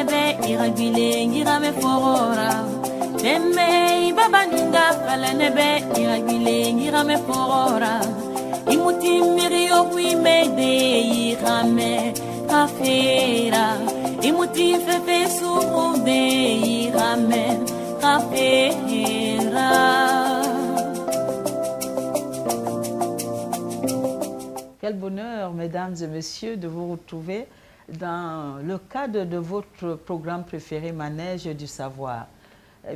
nebe iragile ngira me forora Deme baba ninga fala nebe iragile ngira me forora Imuti mirio kui mede irame kafera Imuti fefe surude irame kafera. Quel bonheur, mesdames et messieurs, de vous retrouver dans le cadre de votre programme préféré Manège du Savoir.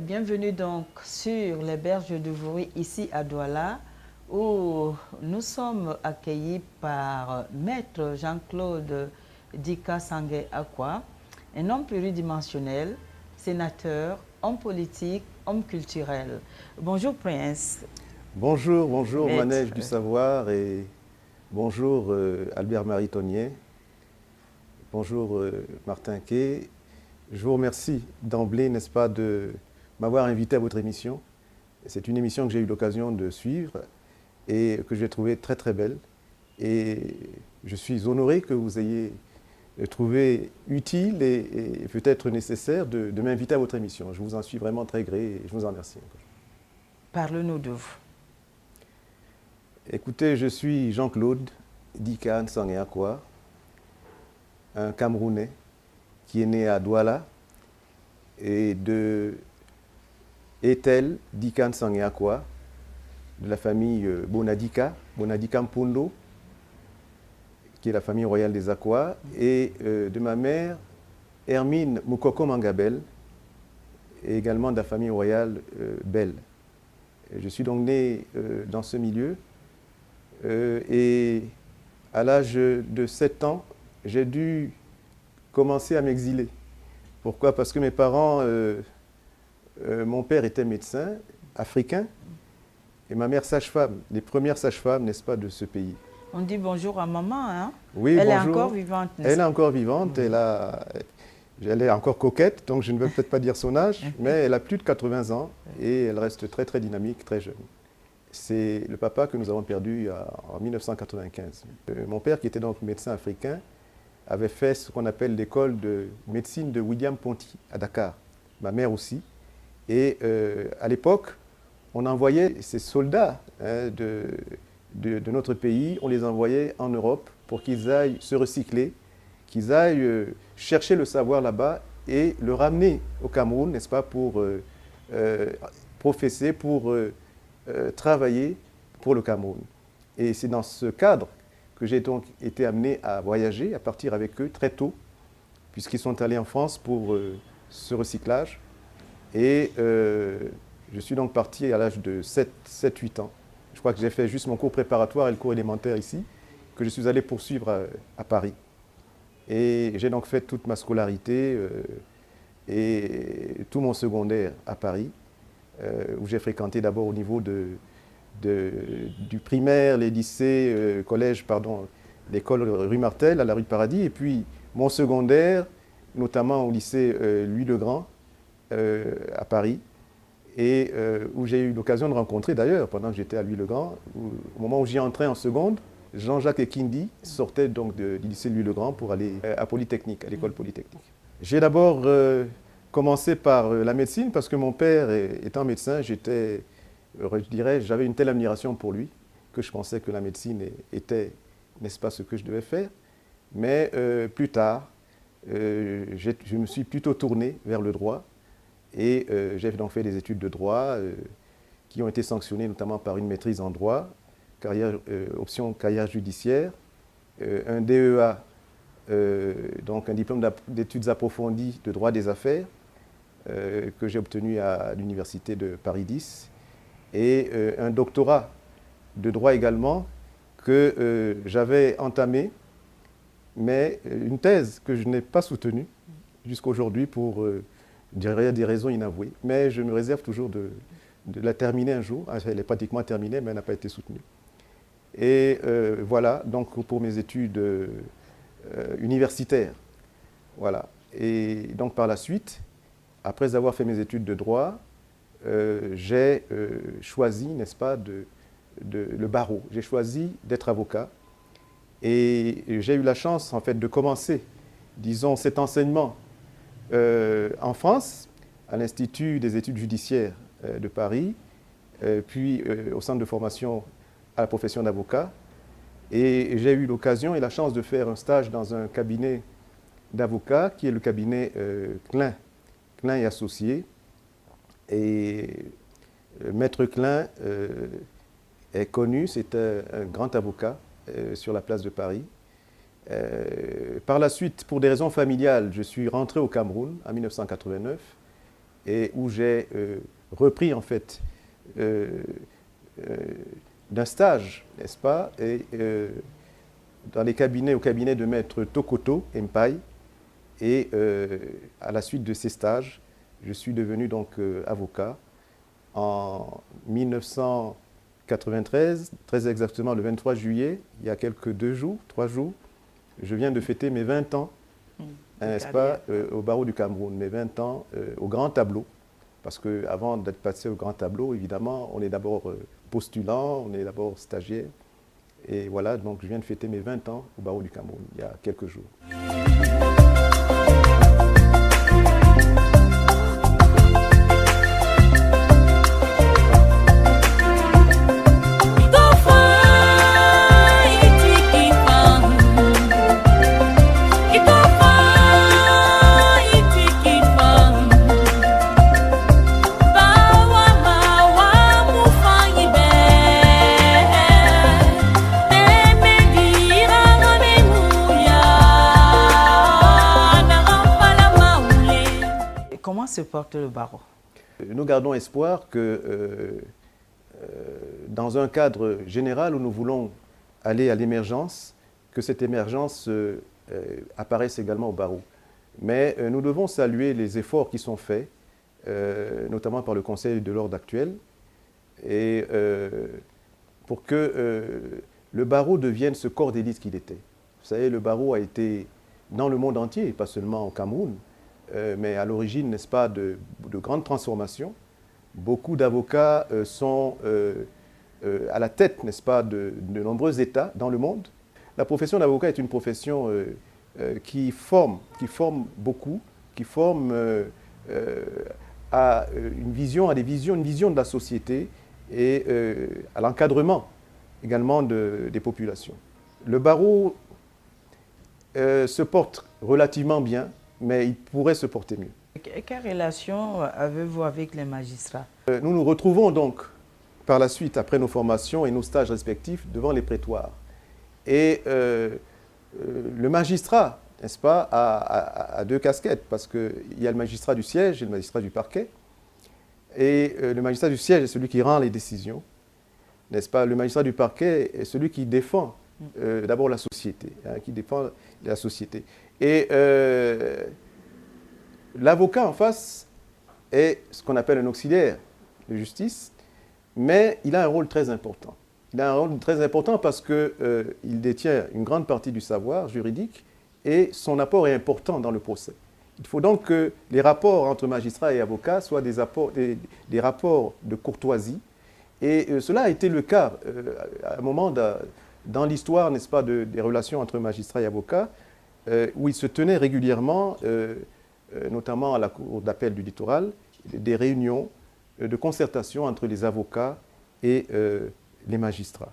Bienvenue donc sur les berges de Vouri, ici à Douala, où nous sommes accueillis par Maître Jean-Claude Dika Sangue Akwa, un homme pluridimensionnel, sénateur, homme politique, homme culturel. Bonjour Prince. Bonjour, bonjour Maître. Manège du Savoir et bonjour Albert-Marie Tonnier. Bonjour Martin Quay. Je vous remercie d'emblée, n'est-ce pas, de m'avoir invité à votre émission. C'est une émission que j'ai eu l'occasion de suivre et que j'ai trouvée très très belle. Et je suis honoré que vous ayez trouvé utile et peut-être nécessaire de m'inviter à votre émission. Je vous en suis vraiment très gré et je vous en remercie. Parle-nous de vous. Écoutez, je suis Jean-Claude Dika Sangue Akwa, un Camerounais qui est né à Douala et de Ethel Dika Sangue Akwa, de la famille Bonadika Mpundo, qui est la famille royale des Akwa, et de ma mère Hermine Moukoko Mangabel, et également de la famille royale Bell. Je suis donc né dans ce milieu. Et à l'âge de 7 ans, j'ai dû commencer à m'exiler. Pourquoi? Parce que mes parents, mon père était médecin africain et ma mère sage-femme, les premières sages-femmes, n'est-ce pas, de ce pays. On dit bonjour à maman, hein? Oui, elle bonjour. est encore vivante, n'est-ce pas? Elle est encore vivante, elle est encore coquette, donc je ne veux peut-être pas dire son âge, mais elle a plus de 80 ans et elle reste très très dynamique, très jeune. C'est le papa que nous avons perdu en 1995. Mon père, qui était donc médecin africain, avait fait ce qu'on appelle l'école de médecine de William Ponty à Dakar. Ma mère aussi. Et à l'époque, on envoyait ces soldats de notre pays, on les envoyait en Europe pour qu'ils aillent se recycler, qu'ils aillent chercher le savoir là-bas et le ramener au Cameroun, n'est-ce pas, pour professer, pour travailler pour le Cameroun. Et c'est dans ce cadre que j'ai donc été amené à voyager, à partir avec eux très tôt, puisqu'ils sont allés en France pour ce recyclage. Et je suis donc parti à l'âge de 7-8 ans. Je crois que j'ai fait juste mon cours préparatoire et le cours élémentaire ici, que je suis allé poursuivre à Paris. Et j'ai donc fait toute ma scolarité et tout mon secondaire à Paris, où j'ai fréquenté d'abord au niveau du primaire, les lycées, collèges, pardon, l'école rue Martel, à la rue de Paradis, et puis mon secondaire, notamment au lycée Louis-le-Grand, à Paris, et où j'ai eu l'occasion de rencontrer d'ailleurs, pendant que j'étais à Louis-le-Grand, au moment où j'y entrais en seconde, Jean-Jacques Ekindi sortait donc du lycée Louis-le-Grand pour aller à Polytechnique, à l'école Polytechnique. J'ai d'abord commencé par la médecine parce que mon père étant médecin, je dirais, j'avais une telle admiration pour lui que je pensais que la médecine était, n'est-ce pas, ce que je devais faire. Mais plus tard, je me suis plutôt tourné vers le droit et j'ai donc fait des études de droit qui ont été sanctionnées notamment par une maîtrise en droit, option carrière judiciaire, un DEA, donc un diplôme d'études approfondies de droit des affaires, que j'ai obtenu à l'université de Paris 10, et un doctorat de droit également que j'avais entamé, mais une thèse que je n'ai pas soutenue jusqu'à aujourd'hui pour des raisons inavouées. Mais je me réserve toujours de la terminer un jour. Elle est pratiquement terminée, mais elle n'a pas été soutenue. Et voilà, donc pour mes études universitaires. Voilà. Et donc par la suite, après avoir fait mes études de droit, j'ai choisi, n'est-ce pas, le barreau. J'ai choisi d'être avocat. Et j'ai eu la chance, en fait, de commencer, disons, cet enseignement en France, à l'Institut des études judiciaires de Paris, puis au centre de formation à la profession d'avocat. Et j'ai eu l'occasion et la chance de faire un stage dans un cabinet d'avocats qui est le cabinet Klein et Associés. Et Maître Klein est connu, c'est un grand avocat sur la place de Paris. Par la suite, pour des raisons familiales, je suis rentré au Cameroun en 1989 et où j'ai repris en fait d'un stage, n'est-ce pas, et dans les cabinets, au cabinet de Maître Tokoto Mpai. Et à la suite de ces stages, je suis devenu donc avocat en 1993, très exactement le 23 juillet, il y a quelques 3 jours. Je viens de fêter mes 20 ans, n'est-ce pas, au barreau du Cameroun, mes 20 ans au grand tableau. Parce qu'avant d'être passé au grand tableau, évidemment, on est d'abord postulant, on est d'abord stagiaire. Et voilà, donc je viens de fêter mes 20 ans au barreau du Cameroun, il y a quelques jours. Comment se porte le barreau? Nous gardons espoir que dans un cadre général où nous voulons aller à l'émergence, que cette émergence apparaisse également au barreau. Mais nous devons saluer les efforts qui sont faits, notamment par le Conseil de l'ordre actuel, et pour que le barreau devienne ce corps d'élite qu'il était. Vous savez, le barreau a été dans le monde entier, pas seulement au Cameroun, mais à l'origine, n'est-ce pas, de grandes transformations. Beaucoup d'avocats sont à la tête, n'est-ce pas, de nombreux États dans le monde. La profession d'avocat est une profession qui forme beaucoup, qui forme à une vision de la société et à l'encadrement également des populations. Le barreau se porte relativement bien, mais il pourrait se porter mieux. Quelle relation avez-vous avec les magistrats? Nous nous retrouvons donc par la suite, après nos formations et nos stages respectifs, devant les prétoires. Et le magistrat, n'est-ce pas, a 2 casquettes, parce qu'il y a le magistrat du siège et le magistrat du parquet. Et le magistrat du siège est celui qui rend les décisions, n'est-ce pas? Le magistrat du parquet est celui qui défend d'abord la société, qui défend la société. Et l'avocat en face est ce qu'on appelle un auxiliaire de justice, mais il a un rôle très important. Il a un rôle très important parce qu'il détient une grande partie du savoir juridique et son apport est important dans le procès. Il faut donc que les rapports entre magistrats et avocats soient des rapports de courtoisie. Et cela a été le cas à un moment dans l'histoire, n'est-ce pas, des relations entre magistrats et avocats, où il se tenait régulièrement, notamment à la Cour d'appel du littoral, des réunions de concertation entre les avocats et les magistrats.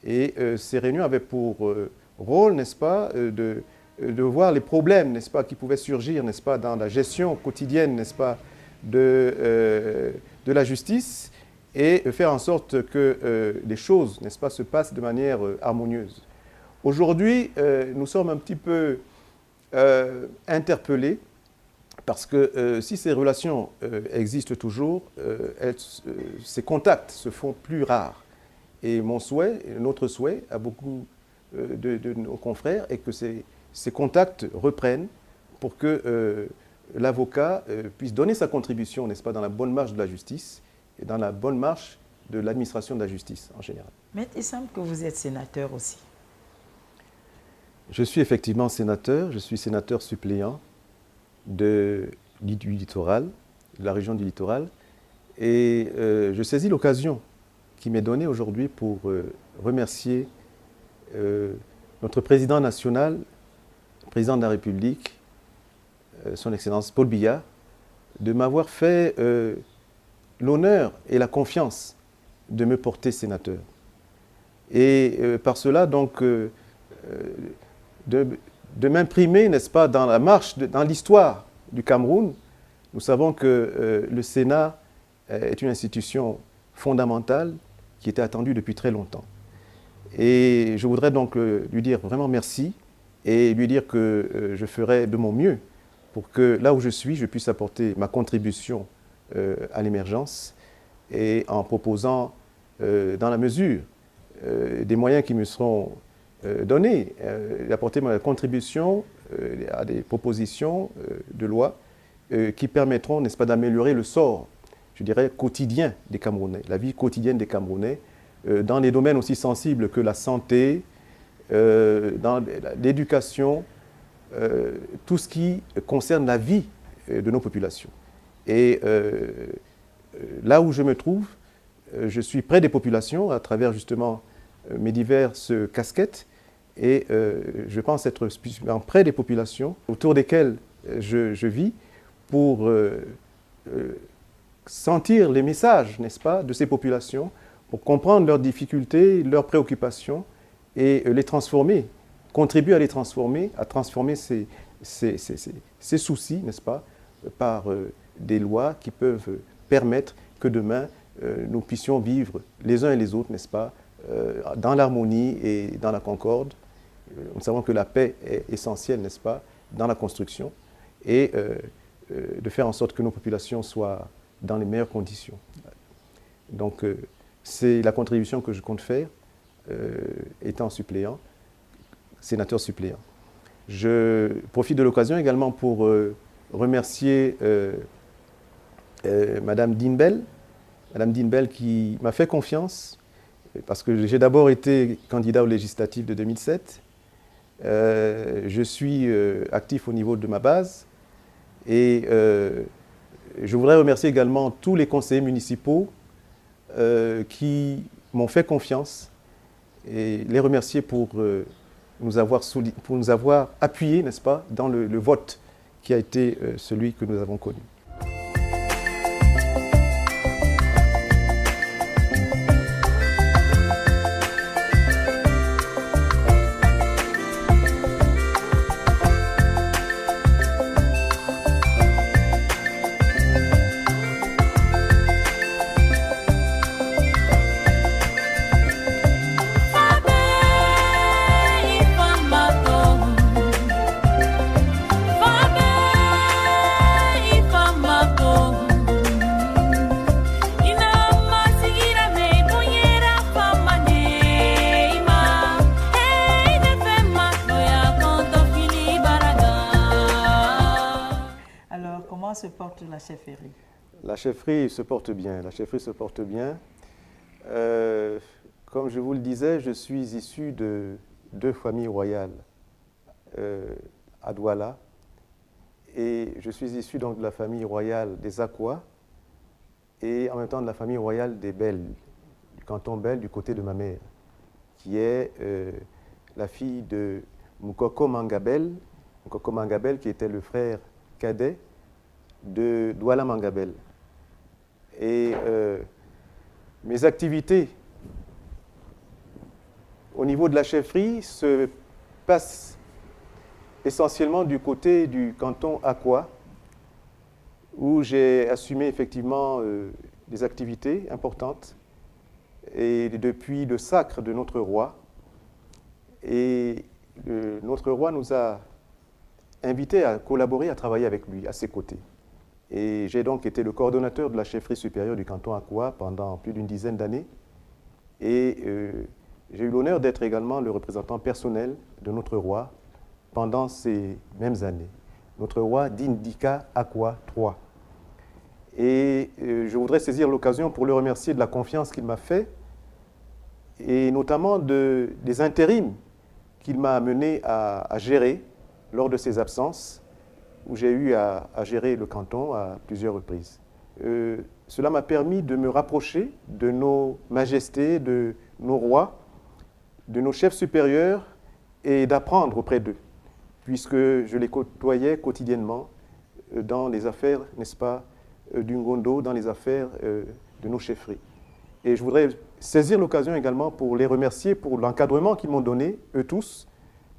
Et ces réunions avaient pour rôle, n'est-ce pas, de voir les problèmes, n'est-ce pas, qui pouvaient surgir, n'est-ce pas, dans la gestion quotidienne, n'est-ce pas, de la justice et faire en sorte que les choses, n'est-ce pas, se passent de manière harmonieuse. Aujourd'hui, nous sommes un petit peu interpellés parce que si ces relations existent toujours, ces contacts se font plus rares. Et mon souhait, notre souhait à beaucoup de nos confrères est que ces contacts reprennent pour que l'avocat puisse donner sa contribution, n'est-ce pas, dans la bonne marche de la justice et dans la bonne marche de l'administration de la justice en général. Mais il semble que vous êtes sénateur aussi. Je suis effectivement sénateur, je suis sénateur suppléant du littoral, de la région du littoral, et je saisis l'occasion qui m'est donnée aujourd'hui pour remercier notre président national, le président de la République, son Excellence Paul Biya, de m'avoir fait l'honneur et la confiance de me porter sénateur. Et par cela, donc, de m'imprimer, n'est-ce pas, dans la marche, dans l'histoire du Cameroun. Nous savons que le Sénat est une institution fondamentale qui était attendue depuis très longtemps. Et je voudrais donc lui dire vraiment merci et lui dire que je ferai de mon mieux pour que là où je suis, je puisse apporter ma contribution à l'émergence et en proposant, dans la mesure des moyens qui me seront donnés, d'apporter ma contribution à des propositions de loi qui permettront, n'est-ce pas, d'améliorer le sort, je dirais, quotidien des Camerounais, la vie quotidienne des Camerounais, dans des domaines aussi sensibles que la santé, dans l'éducation, tout ce qui concerne la vie de nos populations. Et là où je me trouve, je suis près des populations à travers justement mes diverses casquettes et je pense être spécifiquement près des populations autour desquelles je vis pour sentir les messages, n'est-ce pas, de ces populations, pour comprendre leurs difficultés, leurs préoccupations et les transformer, contribuer à les transformer, à transformer ces soucis, n'est-ce pas, par des lois qui peuvent permettre que demain, nous puissions vivre les uns et les autres, n'est-ce pas, dans l'harmonie et dans la concorde. Nous savons que la paix est essentielle, n'est-ce pas, dans la construction, et de faire en sorte que nos populations soient dans les meilleures conditions. Donc, c'est la contribution que je compte faire, étant suppléant, sénateur suppléant. Je profite de l'occasion également pour remercier Madame Dinbel, qui m'a fait confiance, parce que j'ai d'abord été candidat aux législatives de 2007. Je suis actif au niveau de ma base et je voudrais remercier également tous les conseillers municipaux qui m'ont fait confiance et les remercier pour nous avoir appuyés, n'est-ce pas, dans le vote qui a été celui que nous avons connu. Se porte la chefferie? La chefferie se porte bien. La chefferie se porte bien. Comme je vous le disais, je suis issu de 2 familles royales à Douala. Et je suis issu donc de la famille royale des Akwa et en même temps de la famille royale des Bel, du canton Bel du côté de ma mère, qui est la fille de Moukoko Mangabel qui était le frère cadet de Douala Mangabel. Et mes activités au niveau de la chefferie se passent essentiellement du côté du canton Akwa, où j'ai assumé effectivement des activités importantes, et depuis le sacre de notre roi. Et notre roi nous a invités à collaborer, à travailler avec lui, à ses côtés. Et j'ai donc été le coordonnateur de la chefferie supérieure du canton Akwa pendant plus d'une dizaine d'années. Et j'ai eu l'honneur d'être également le représentant personnel de notre roi pendant ces mêmes années. Notre roi Dindika Akwa III. Et je voudrais saisir l'occasion pour le remercier de la confiance qu'il m'a fait et notamment des intérims qu'il m'a amené à gérer lors de ses absences, où j'ai eu à gérer le canton à plusieurs reprises. Cela m'a permis de me rapprocher de nos majestés, de nos rois, de nos chefs supérieurs et d'apprendre auprès d'eux, puisque je les côtoyais quotidiennement dans les affaires, n'est-ce pas, du Ngondo, dans les affaires de nos chefferies. Et je voudrais saisir l'occasion également pour les remercier pour l'encadrement qu'ils m'ont donné, eux tous.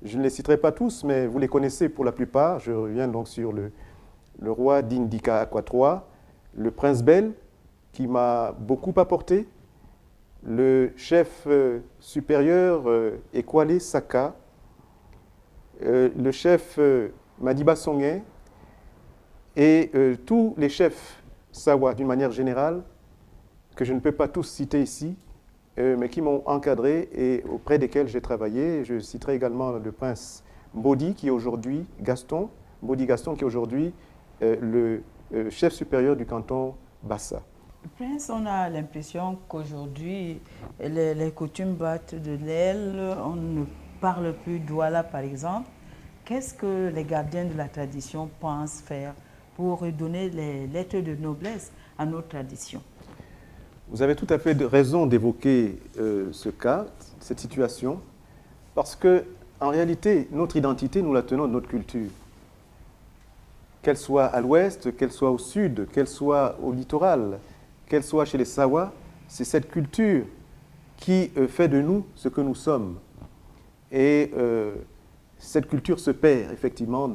Je ne les citerai pas tous, mais vous les connaissez pour la plupart. Je reviens donc sur le roi d'Indika Akwatroa, le prince Bel, qui m'a beaucoup apporté, le chef supérieur Ekwale Saka, le chef Madiba Songé et tous les chefs Sawa d'une manière générale, que je ne peux pas tous citer ici, mais qui m'ont encadré et auprès desquels j'ai travaillé. Je citerai également le prince Mbodi, qui est aujourd'hui Gaston, Mbodi Gaston, qui est aujourd'hui le chef supérieur du canton Bassa. Prince, on a l'impression qu'aujourd'hui, les coutumes battent de l'aile, on ne parle plus d'Ouala par exemple. Qu'est-ce que les gardiens de la tradition pensent faire pour redonner les lettres de noblesse à nos traditions? Vous avez tout à fait raison d'évoquer ce cas, cette situation, parce que en réalité, notre identité, nous la tenons de notre culture. Qu'elle soit à l'ouest, qu'elle soit au sud, qu'elle soit au littoral, qu'elle soit chez les Sawa, c'est cette culture qui fait de nous ce que nous sommes. Et cette culture se perd effectivement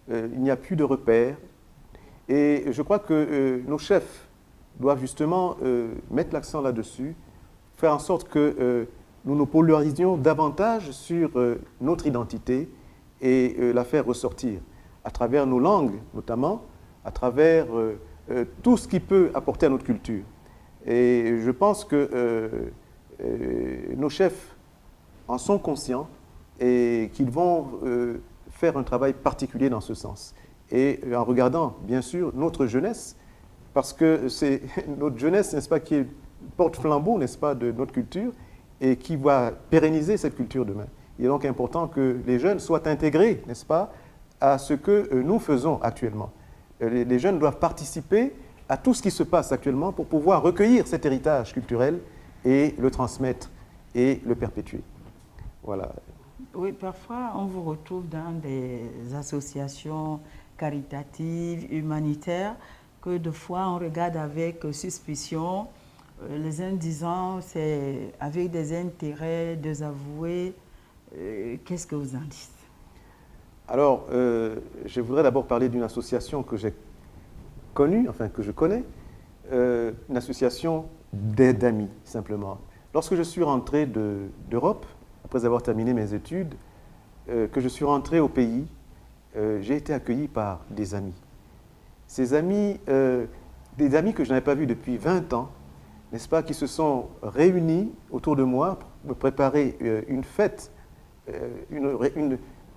il n'y a plus de repères. Et je crois que nos chefs doivent justement mettre l'accent là-dessus, faire en sorte que nous nous polarisions davantage sur notre identité et la faire ressortir à travers nos langues notamment, à travers tout ce qui peut apporter à notre culture. Et je pense que nos chefs en sont conscients et qu'ils vont faire un travail particulier dans ce sens. Et en regardant, bien sûr, notre jeunesse, parce que c'est notre jeunesse, n'est-ce pas, qui est porte-flambeau, n'est-ce pas, de notre culture et qui va pérenniser cette culture demain. Il est donc important que les jeunes soient intégrés, n'est-ce pas, à ce que nous faisons actuellement. Les jeunes doivent participer à tout ce qui se passe actuellement pour pouvoir recueillir cet héritage culturel et le transmettre et le perpétuer. Voilà. Oui, parfois on vous retrouve dans des associations caritatives, humanitaires, que de fois on regarde avec suspicion, les uns disant c'est avec des intérêts désavoués. Qu'est-ce que vous en dites? Alors, je voudrais d'abord parler d'une association que j'ai connue, enfin que je connais, une association d'aide d'amis, simplement. Lorsque je suis rentré d'Europe, après avoir terminé mes études, que je suis rentré au pays, j'ai été accueilli par des amis. Ces amis, des amis que je n'avais pas vus depuis 20 ans, n'est-ce pas, qui se sont réunis autour de moi pour me préparer une fête,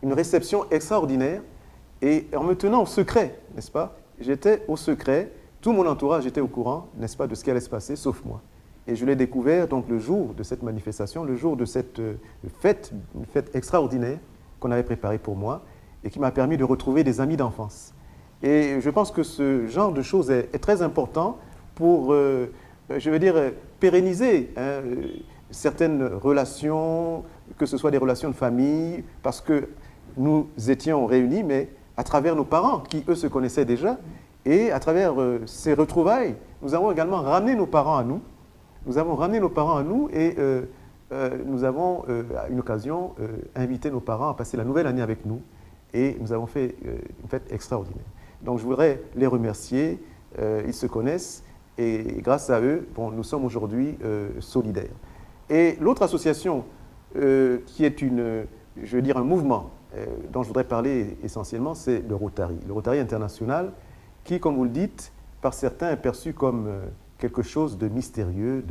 une réception extraordinaire, et en me tenant au secret, n'est-ce pas? J'étais au secret, tout mon entourage était au courant, n'est-ce pas, de ce qui allait se passer, sauf moi. Et je l'ai découvert donc le jour de cette manifestation, le jour de cette fête, une fête extraordinaire qu'on avait préparée pour moi et qui m'a permis de retrouver des amis d'enfance. Et je pense que ce genre de choses est très important pour, je veux dire, pérenniser certaines relations, que ce soit des relations de famille, parce que nous étions réunis, mais à travers nos parents, qui eux se connaissaient déjà, et à travers ces retrouvailles, nous avons également ramené nos parents à nous. Nous avons ramené nos parents à nous et nous avons, à une occasion, invité nos parents à passer la nouvelle année avec nous. Et nous avons fait une fête extraordinaire. Donc je voudrais les remercier, ils se connaissent et grâce à eux, bon, nous sommes aujourd'hui solidaires. Et l'autre association qui est je veux dire un mouvement dont je voudrais parler essentiellement, c'est le Rotary International, qui, comme vous le dites, par certains est perçu comme quelque chose de mystérieux.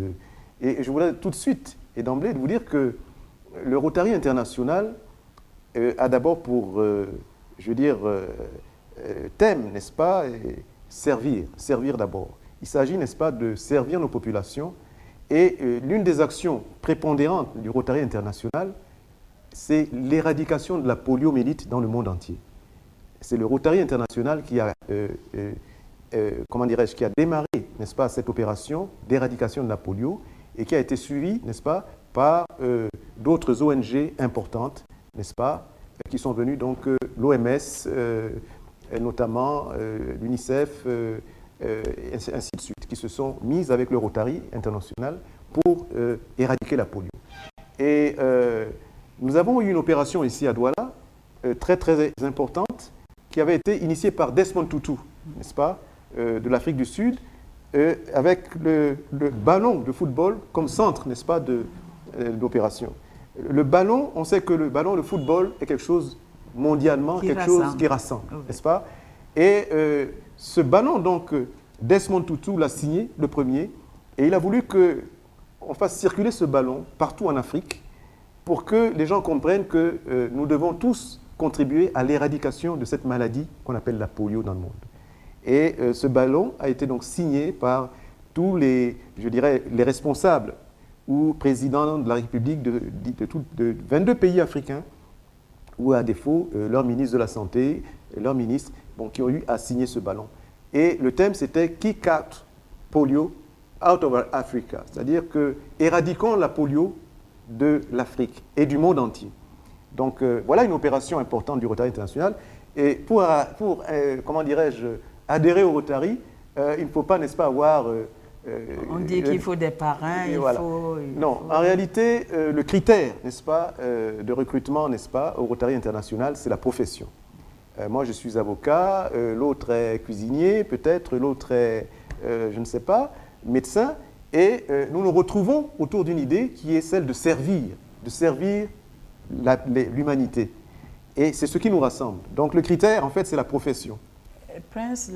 Et je voudrais tout de suite et d'emblée vous dire que le Rotary International a d'abord pour, je veux dire, thème, n'est-ce pas, servir d'abord. Il s'agit, n'est-ce pas, de servir nos populations. Et l'une des actions prépondérantes du Rotary International, c'est l'éradication de la poliomyélite dans le monde entier. C'est le Rotary International qui a, comment dirais-je, qui a démarré, n'est-ce pas, cette opération d'éradication de la polio et qui a été suivie, n'est-ce pas, par d'autres ONG importantes, n'est-ce pas, qui sont venues, donc l'OMS, notamment l'UNICEF, et ainsi de suite, qui se sont mises avec le Rotary international pour éradiquer la polio. Et nous avons eu une opération ici à Douala, très très importante, qui avait été initiée par Desmond Tutu, n'est-ce pas, de l'Afrique du Sud, avec le ballon de football comme centre, n'est-ce pas, de l'opération. Le ballon, on sait que le ballon de football est quelque chose mondialement, quelque chose qui rassemble, n'est-ce pas? Et ce ballon, donc, Desmond Tutu l'a signé, le premier, et il a voulu qu'on fasse circuler ce ballon partout en Afrique pour que les gens comprennent que nous devons tous contribuer à l'éradication de cette maladie qu'on appelle la polio dans le monde. Et ce ballon a été donc signé par tous les, je dirais, les responsables ou présidents de la République de 22 pays africains, ou à défaut, leur ministre de la Santé, leur ministre, bon, qui ont eu à signer ce ballon. Et le thème, c'était « Kick out polio out of Africa », c'est-à-dire que éradiquons la polio de l'Afrique et du monde entier. Donc voilà une opération importante du Rotary international. Et pour comment dirais-je, adhérer au Rotary, il ne faut pas, n'est-ce pas, avoir... on dit qu'il faut des parrains, Non, en réalité, le critère, n'est-ce pas, de recrutement, n'est-ce pas, au Rotary international, c'est la profession. Moi, je suis avocat, l'autre est cuisinier, peut-être, l'autre est, je ne sais pas, médecin, et nous nous retrouvons autour d'une idée qui est celle de servir l'humanité. Et c'est ce qui nous rassemble. Donc le critère, en fait, c'est la profession. Prince,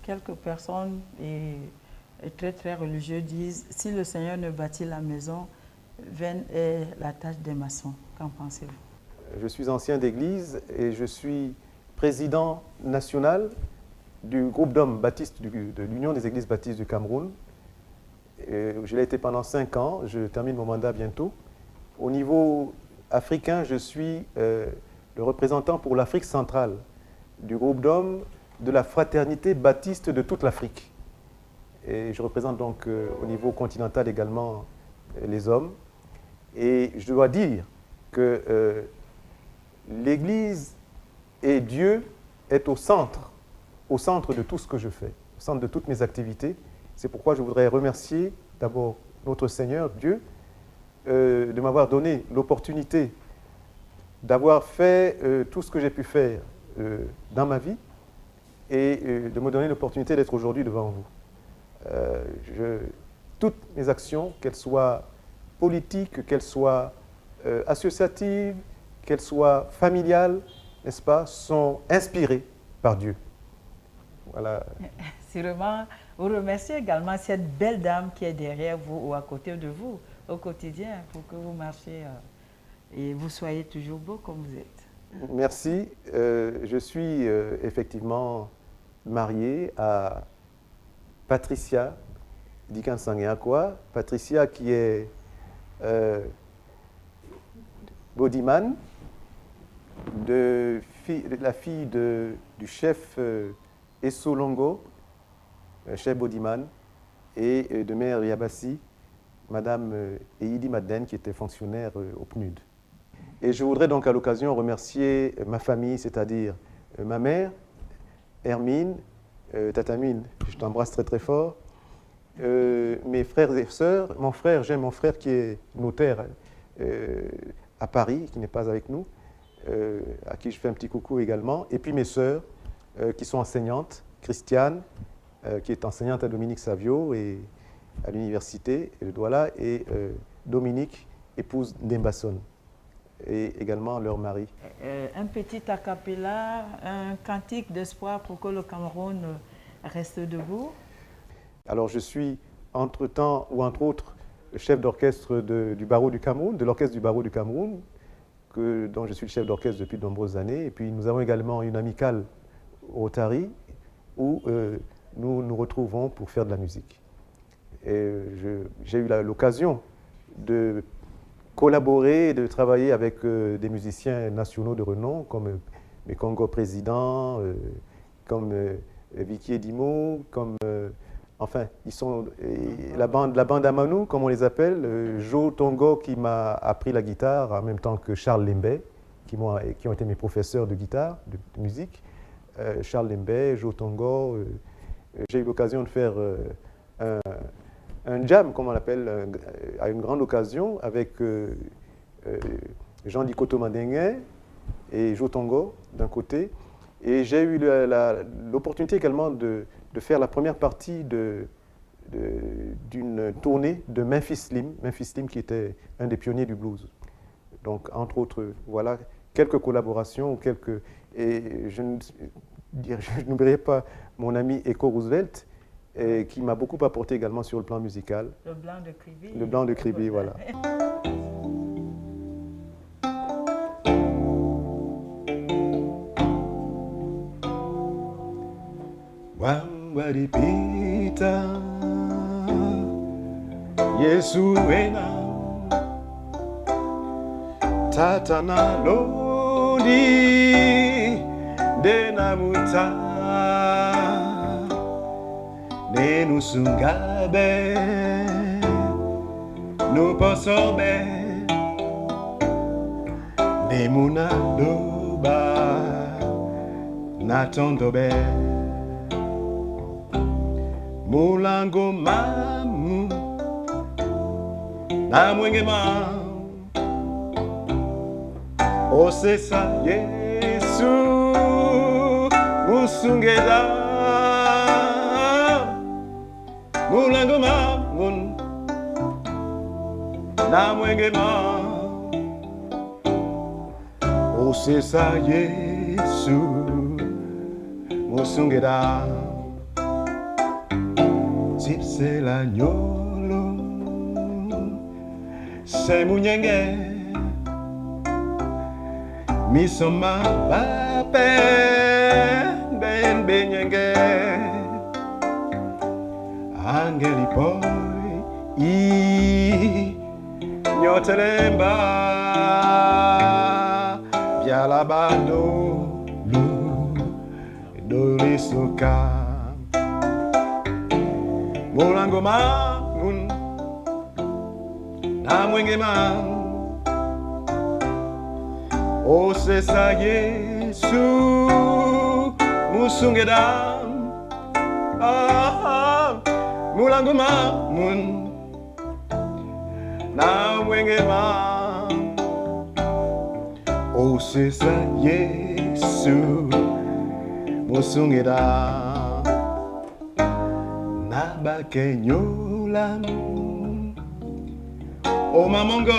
quelques personnes et très très religieux disent, si le Seigneur ne bâtit la maison, vaine est la tâche des maçons. Qu'en pensez-vous? Je suis ancien d'église et je suis président national du groupe d'hommes baptistes de l'Union des églises baptistes du Cameroun. Je l'ai été pendant 5 ans, je termine mon mandat bientôt. Au niveau africain, je suis le représentant pour l'Afrique centrale du groupe d'hommes de la fraternité baptiste de toute l'Afrique. Et je représente donc au niveau continental également les hommes. Et je dois dire que l'Église et Dieu est au centre de tout ce que je fais, au centre de toutes mes activités. C'est pourquoi je voudrais remercier d'abord notre Seigneur, Dieu, de m'avoir donné l'opportunité d'avoir fait tout ce que j'ai pu faire dans ma vie et de me donner l'opportunité d'être aujourd'hui devant vous. Toutes mes actions, qu'elles soient politiques, qu'elles soient associatives, qu'elles soient familiales, n'est-ce pas, sont inspirées par Dieu. Voilà. Sûrement, vous remerciez également cette belle dame qui est derrière vous ou à côté de vous au quotidien pour que vous marchiez et vous soyez toujours beau comme vous êtes. Merci. Je suis effectivement marié à Patricia Dikansangeakwa. Patricia qui est bodyman, la fille du chef Esso Longo, chef bodyman, et de mère Yabassi, Madame Eidi Madden, qui était fonctionnaire au PNUD. Et je voudrais donc à l'occasion remercier ma famille, c'est-à-dire ma mère, Hermine, Tatamine, je t'embrasse très très fort, mes frères et sœurs, mon frère, j'ai mon frère qui est notaire à Paris, qui n'est pas avec nous, à qui je fais un petit coucou également, et puis mes sœurs qui sont enseignantes, Christiane, qui est enseignante à Dominique Savio et à l'université de Douala, et Dominique, épouse d'Embasson, et également leur mari. Un petit a cappella, un cantique d'espoir pour que le Cameroun reste debout. Alors je suis entre-temps, ou entre autres, chef d'orchestre du barreau du Cameroun, de l'orchestre du barreau du Cameroun, dont je suis le chef d'orchestre depuis de nombreuses années. Et puis nous avons également une amicale au Rotary où nous nous retrouvons pour faire de la musique. Et j'ai eu l'occasion de collaborer et de travailler avec des musiciens nationaux de renom comme Mekongo Président, comme Vicky Edimo, comme enfin, ils sont la bande Amanou, comme on les appelle, Joe Tongo qui m'a appris la guitare en même temps que Charles Lembé, qui ont été mes professeurs de guitare, de musique, Charles Lembey, Joe Tongo. J'ai eu l'occasion de faire un jam, comme on l'appelle, à une grande occasion, avec Jean Dikoto Mandengue et Joe Tongo d'un côté. Et j'ai eu l'opportunité également de faire la première partie d'une tournée de Memphis Slim qui était un des pionniers du blues. Donc, entre autres, voilà quelques collaborations, et je n'oublierai pas mon ami Echo Roosevelt, qui m'a beaucoup apporté également sur le plan musical. Le blanc de Kribi. Le blanc de Kribi, voilà. Wamwadipita Yesu wena Tata na lodi Dena muta Nenu sungabe No posobe Nemuna doba Natondobe Mulango mamu na mwenge ma Osesa Yesu musungeda Mulango mamu na mwenge ma Osesa Yesu musungeda Zipse la nyolo Se munyenge Misoma bape Ben benyenge Angeli boy I Nyotelemba Biala bando Lu Dolisuka Mulango mamun na mwenge ma Osesa Yesu musungeda Mulango mamun na mwenge ma Osesa Yesu musungeda Nabakenyola O mamongo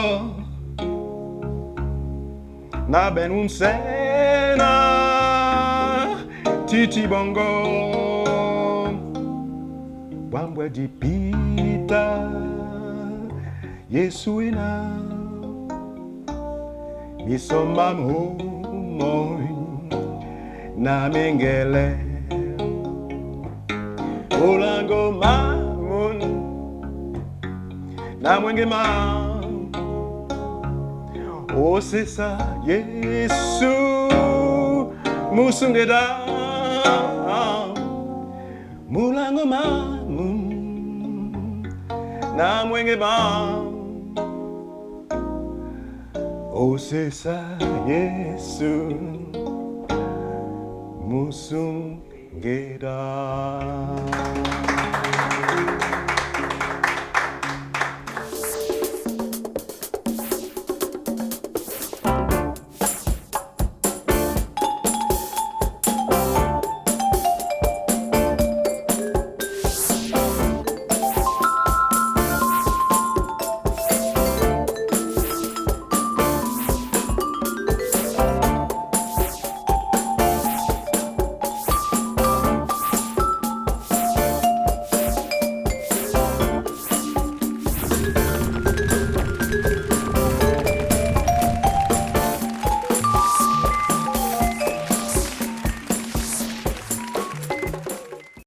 Na benunsena Titi bongo Wambwe dipita Yesu ina Misoma moy Na mengele Mulango mamun na mwenge ma Osesa Yesu musungeda Mulango mamun na mwenge ma Osesa Yesu musungeda